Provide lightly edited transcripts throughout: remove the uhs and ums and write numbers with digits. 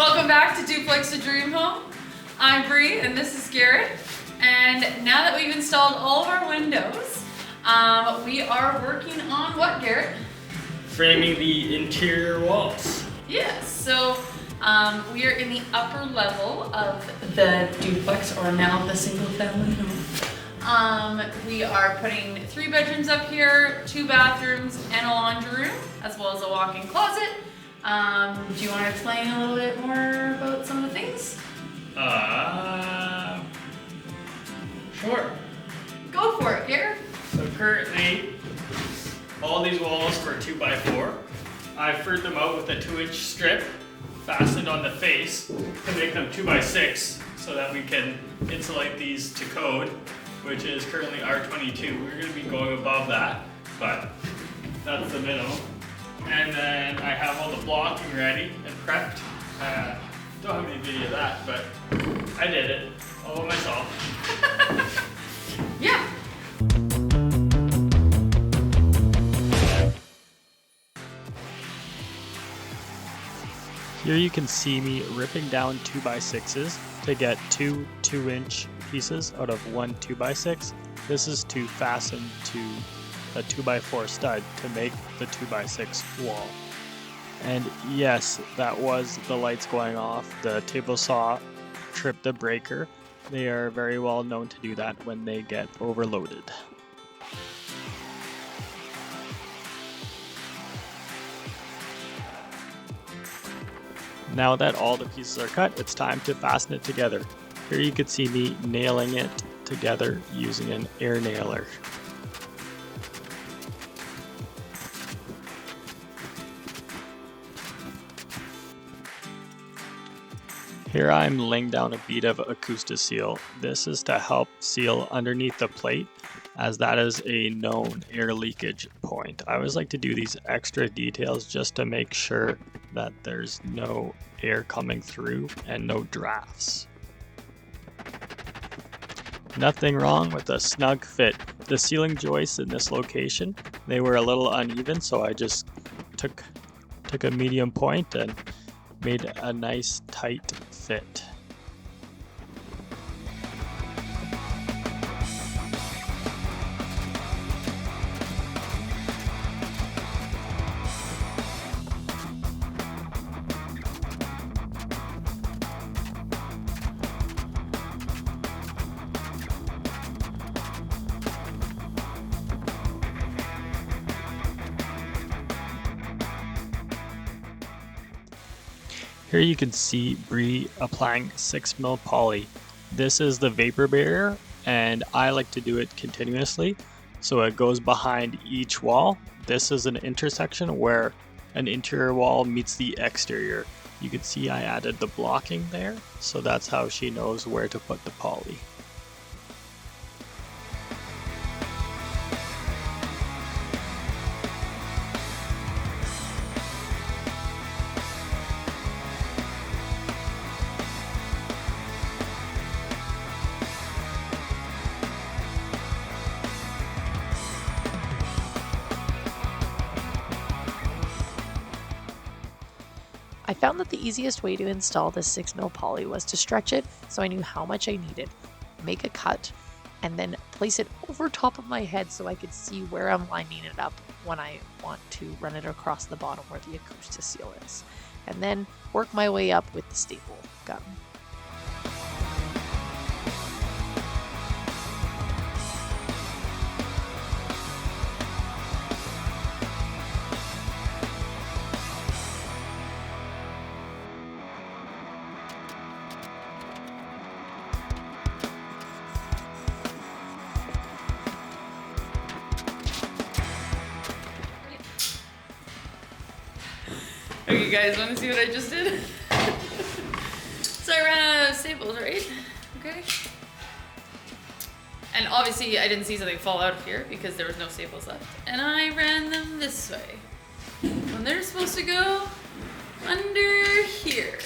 Welcome back to Duplex to Dream Home. I'm Bree and this is Garrett. And now that we've installed all of our windows, we are working on what, Garrett? Framing the interior walls. Yes, so we are in the upper level of the duplex, or now the single family home. We are putting 3 bedrooms up here, 2 bathrooms, and a laundry room, as well as a walk-in closet. Do you want to explain a little bit more about some of the things? Sure. Go for it, Garrett. So currently, all these walls were 2x4. I furred them out with a 2-inch strip fastened on the face to make them 2x6 so that we can insulate these to code, which is currently R22. We're going to be going above that, but that's the minimum. And then I have all the blocking ready and prepped. Don't have any video of that, but I did it all by myself. Yeah. Here you can see me ripping down 2x6s to get 2 2-inch pieces out of one 2x6. This is to fasten to a 2x4 stud to make the 2x6 wall. And yes, that was the lights going off. The table saw tripped the breaker. They are very well known to do that when they get overloaded. Now that all the pieces are cut, it's time to fasten it together. Here you can see me nailing it together using an air nailer. Here I'm laying down a bead of Acousti-Seal. This is to help seal underneath the plate, as that is a known air leakage point. I always like to do these extra details just to make sure that there's no air coming through and no drafts. Nothing wrong with a snug fit. The ceiling joists in this location, they were a little uneven, so I just took a medium point and made a nice tight fit. Here you can see Bree applying 6mm poly. This is the vapor barrier, and I like to do it continuously, so it goes behind each wall. This is an intersection where an interior wall meets the exterior. You can see I added the blocking there, so that's how she knows where to put the poly. I found that the easiest way to install this 6mm poly was to stretch it so I knew how much I needed, make a cut, and then place it over top of my head so I could see where I'm lining it up when I want to run it across the bottom where the Acousti-Seal is, and then work my way up with the staple gun. Okay guys, want to see what I just did? So I ran out of staples, right? Okay. And obviously I didn't see something fall out of here because there was no staples left. And I ran them this way. When they're supposed to go under here.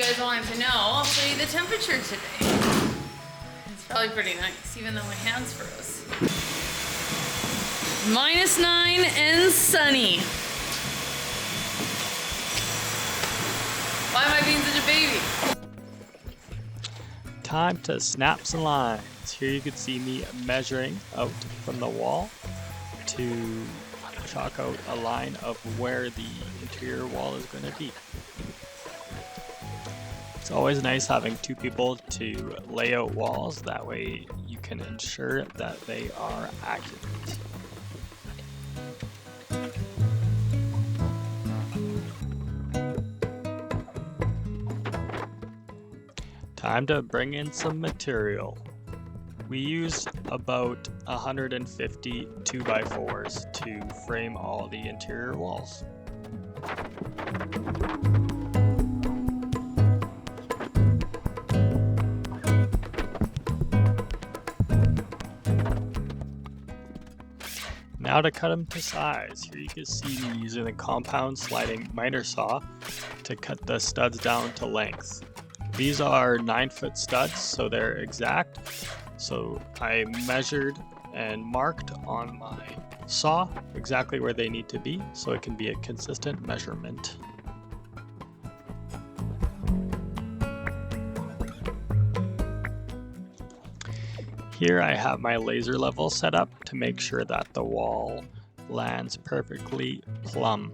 guys wanted to know, I'll show you the temperature today. It's probably pretty nice, even though my hands froze. -9 and sunny. Why am I being such a baby? Time to snap some lines. Here you can see me measuring out from the wall to chalk out a line of where the interior wall is going to be. It's always nice having two people to lay out walls, that way you can ensure that they are accurate. Time to bring in some material. We use about 150 2x4s to frame all the interior walls. Now to cut them to size. Here you can see me using a compound sliding miter saw to cut the studs down to length. These are 9-foot studs, so they're exact. So I measured and marked on my saw exactly where they need to be so it can be a consistent measurement. Here I have my laser level set up to make sure that the wall lands perfectly plumb.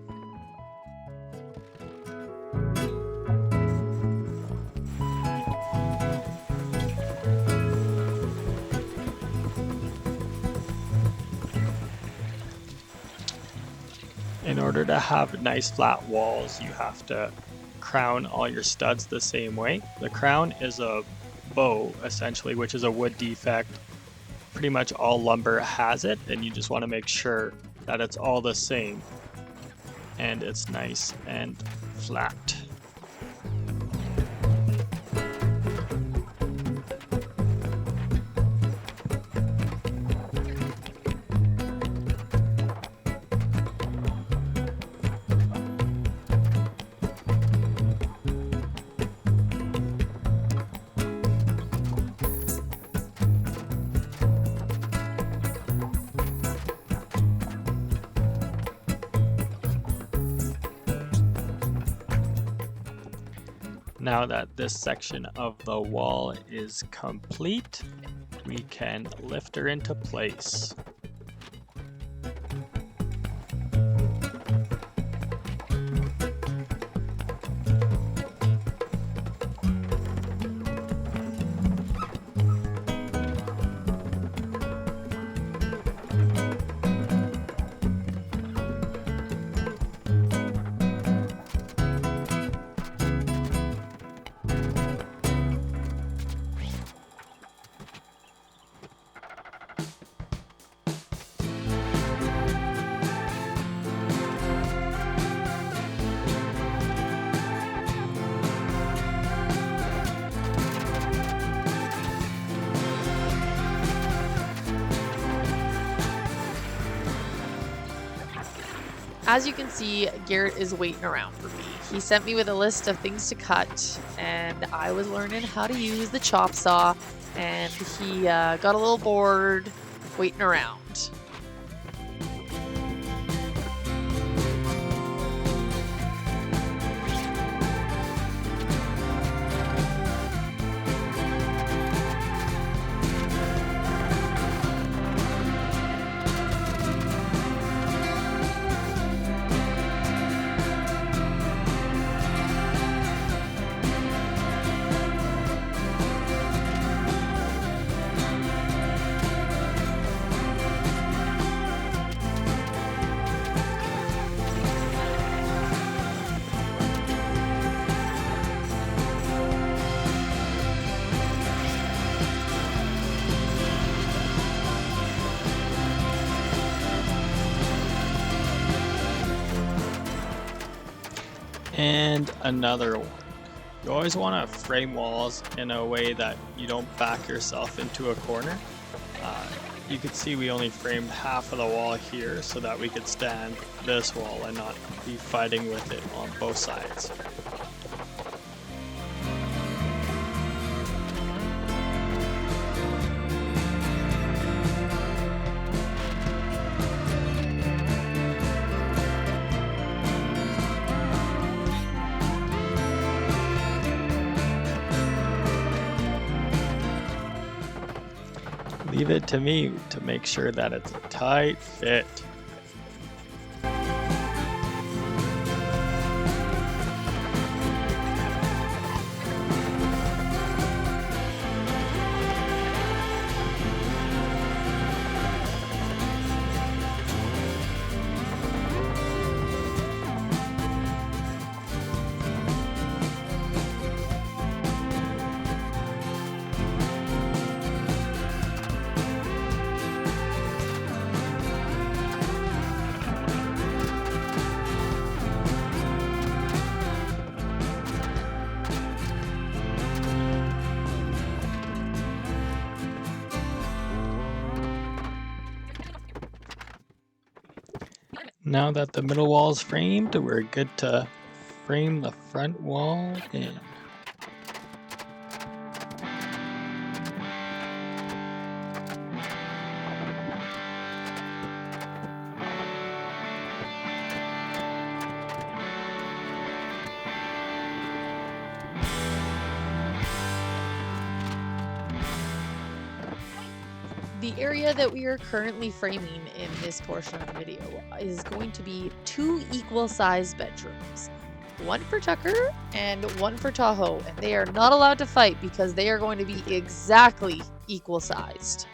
In order to have nice flat walls, you have to crown all your studs the same way. The crown is a bow, essentially, which is a wood defect. Pretty much all lumber has it, and you just want to make sure that it's all the same and it's nice and flat. Now that this section of the wall is complete, we can lift her into place. As you can see, Garrett is waiting around for me. He sent me with a list of things to cut, and I was learning how to use the chop saw, and he got a little bored waiting around. And another one. You always want to frame walls in a way that you don't back yourself into a corner. You can see we only framed half of the wall here so that we could stand this wall and not be fighting with it on both sides. Leave it to me to make sure that it's a tight fit. Now that the middle wall is framed, we're good to frame the front wall in. The area that we are currently framing in this portion of the video is going to be 2 equal-sized bedrooms. One for Tucker and one for Tahoe, and they are not allowed to fight because they are going to be exactly equal-sized.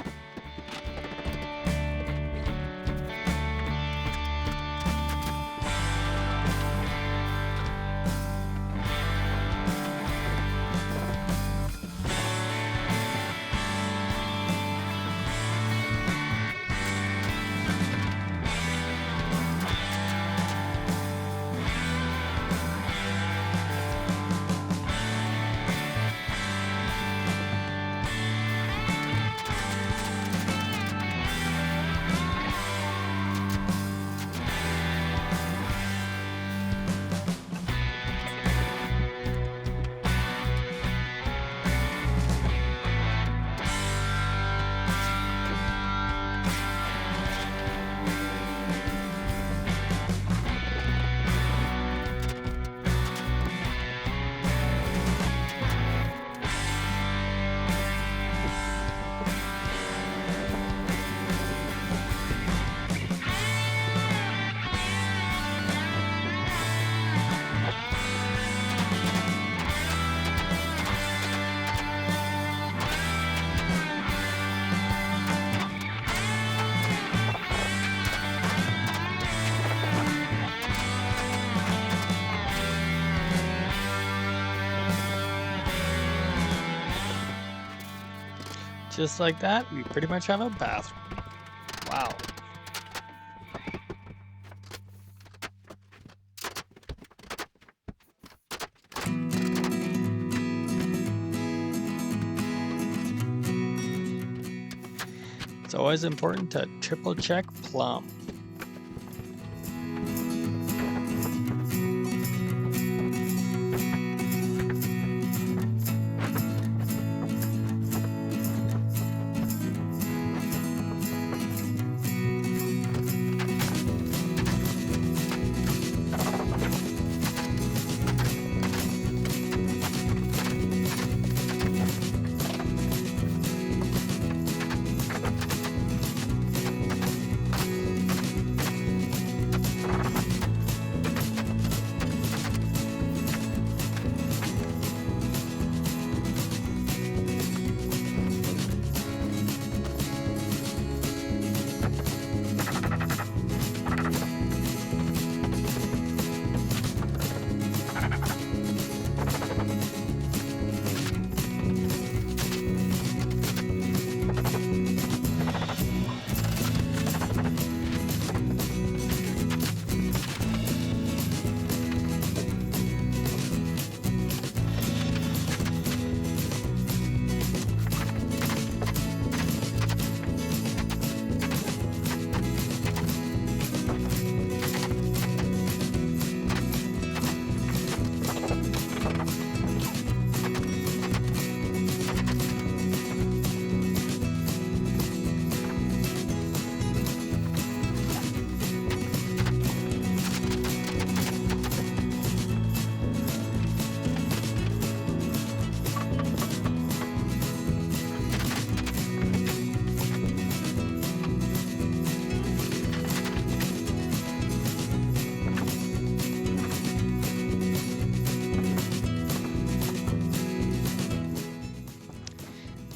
Just like that, we pretty much have a bathroom. Wow. It's always important to triple check plumb.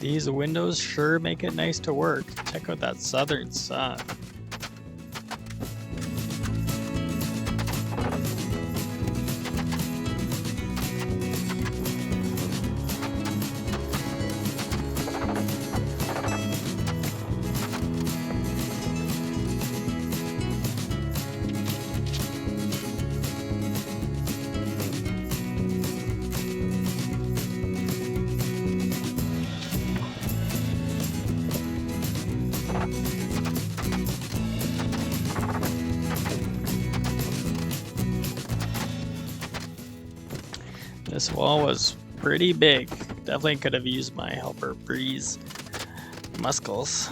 These windows sure make it nice to work. Check out that southern sun. This wall was pretty big. Definitely could have used my helper Bree's muscles.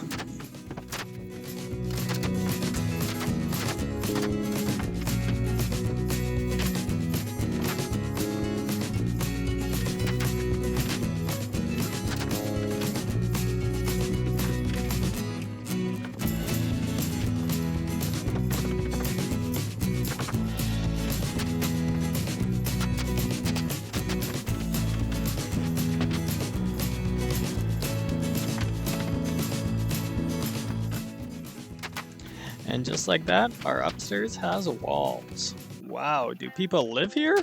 And just like that, our upstairs has walls. Wow, do people live here?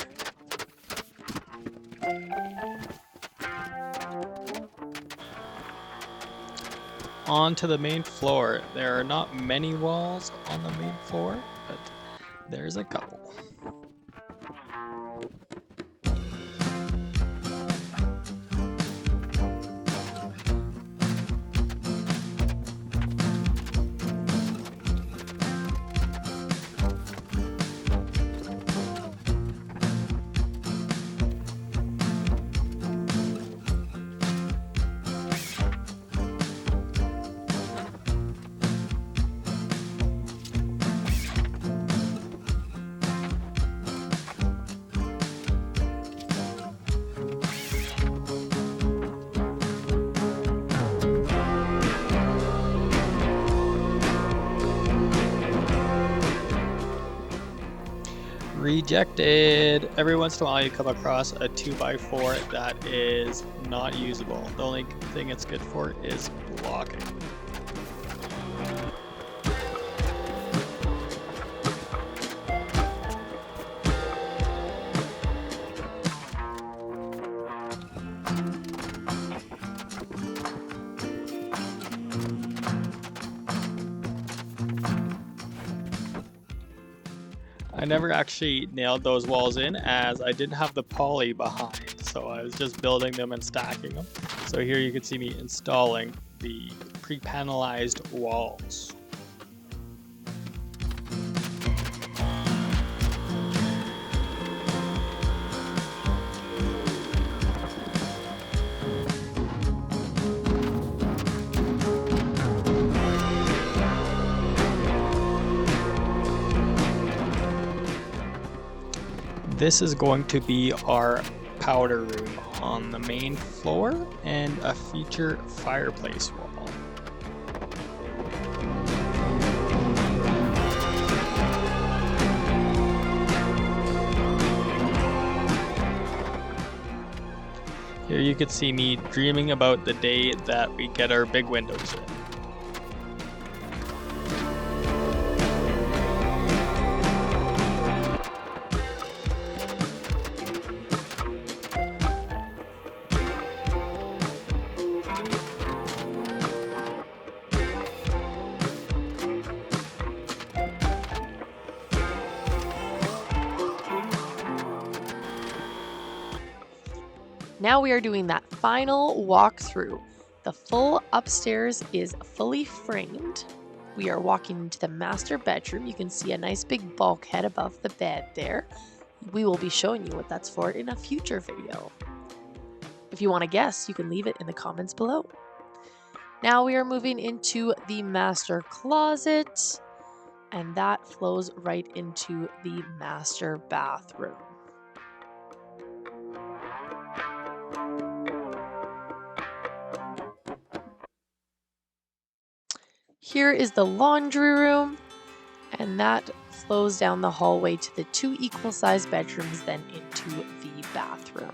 On to the main floor. There are not many walls on the main floor, but there's a couple. Rejected. Every once in a while you come across a 2x4 that is not usable. The only thing it's good for is blocking. I never actually nailed those walls in as I didn't have the poly behind, so I was just building them and stacking them. So here you can see me installing the pre-panelized walls. This is going to be our powder room on the main floor and a future fireplace wall. Here you can see me dreaming about the day that we get our big windows in. Now we are doing that final walkthrough. The full upstairs is fully framed. We are walking into the master bedroom. You can see a nice big bulkhead above the bed there. We will be showing you what that's for in a future video. If you want to guess, you can leave it in the comments below. Now we are moving into the master closet, and that flows right into the master bathroom. Here is the laundry room, and that flows down the hallway to the two equal-sized bedrooms, then into the bathroom.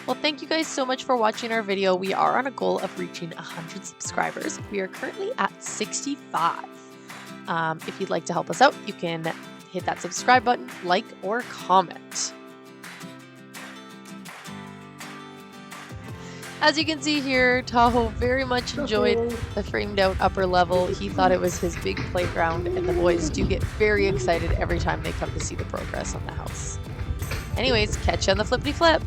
Well, thank you guys so much for watching our video. We are on a goal of reaching 100 subscribers. We are currently at 65. If you'd like to help us out, you can hit that subscribe button, like, or comment. As you can see here, Tahoe very much enjoyed the framed out upper level. He thought it was his big playground, and the boys do get very excited every time they come to see the progress on the house. Anyways, catch you on the flippity flip.